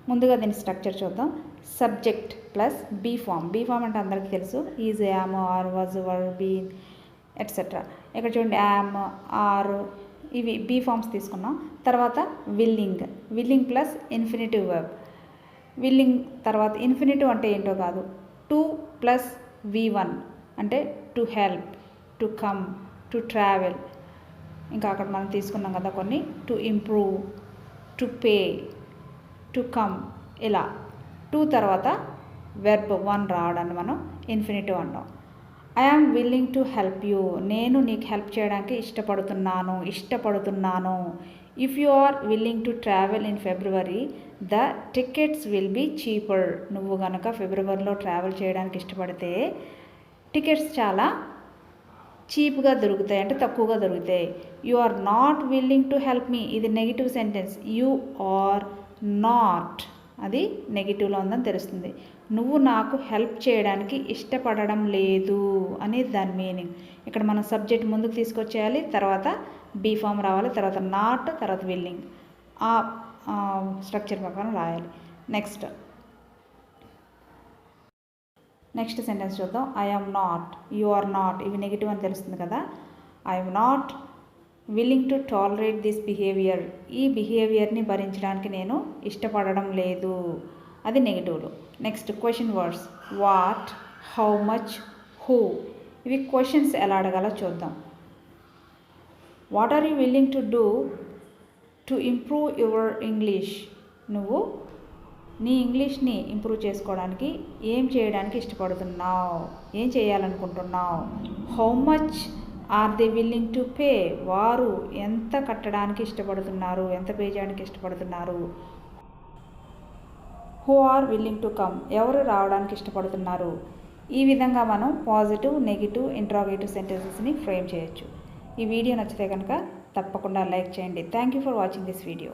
ముందుగా దీని స్ట్రక్చర్ చూద్దాం. Subject plus be form. Be form అంటే అందరికీ తెలుసు, is, am, are, was, were, been etcetera. ఇక్కడ చూడండి యామ్, ఆర్ ఇవి బీ ఫామ్స్ తీసుకున్నాం. తర్వాత willing. Willing plus infinitive verb. Willing తర్వాత ఇన్ఫినిటివ్ అంటే ఏంటో కాదు, టు ప్లస్ V1 అంటే to help, to come, to travel. ఇంకా అక్కడ మనం తీసుకున్నాం కదా కొన్ని, to improve, to pay, to come, ఇలా. టు తర్వాత వెర్బ్ 1 రావడాన్ని మనం ఇన్ఫినిటివ్ అంటాం. I am willing to help you. నేను నీకు హెల్ప్ చేయడానికి ఇష్టపడుతున్నాను. If you are willing to travel in February the tickets will be cheaper. నువ్వు కనుక ఫిబ్రవరిలో ట్రావెల్ చేయడానికి ఇష్టపడితే టికెట్స్ చాలా చీప్గా దొరుకుతాయి, అంటే తక్కువగా దొరుకుతాయి. You are not willing to help me, ఇది negative sentence. You are not, అది నెగిటివ్లో ఉందని తెలుస్తుంది. నువ్వు నాకు హెల్ప్ చేయడానికి ఇష్టపడడం లేదు అనేది దాని మీనింగ్. ఇక్కడ మనం సబ్జెక్ట్ ముందుకు తీసుకొచ్చేయాలి, తర్వాత బీ ఫామ్ రావాలి, తర్వాత నాట్, తర్వాత విల్లింగ్. ఆ స్ట్రక్చర్ ప్రకారం రాయాలి. నెక్స్ట్ సెంటెన్స్ చూద్దాం. I am not, you are not, ఇవి నెగిటివ్ అని తెలుస్తుంది కదా. I am not willing to tolerate this behaviour. ఈ బిహేవియర్ని భరించడానికి నేను ఇష్టపడడం లేదు, అది నెగిటివ్లో. Next question words. What, how much, who. ఇవి క్వశ్చన్స్ ఎలా అడగాలో చూద్దాం. What are you willing to do to improve your English. నువ్వు నీ ఇంగ్లీష్ని ఇంప్రూవ్ చేసుకోవడానికి ఏం చేయడానికి ఇష్టపడుతున్నావు, ఏం చేయాలనుకుంటున్నావు. How much are they willing to pay. వారు ఎంత కట్టడానికి ఇష్టపడుతున్నారు, ఎంత పే చేయడానికి ఇష్టపడుతున్నారు. Who are willing to come, ఎవరు రావడానికి ఇష్టపడుతున్నారు. ఈ విధంగా మనం పాజిటివ్, నెగిటివ్, ఇంట్రాగేటివ్ సెంటెన్సెస్ని ఫ్రేమ్ చేయొచ్చు. ఈ వీడియో నచ్చితే కనుక తప్పకుండా లైక్ చేయండి. Thank you for watching this video.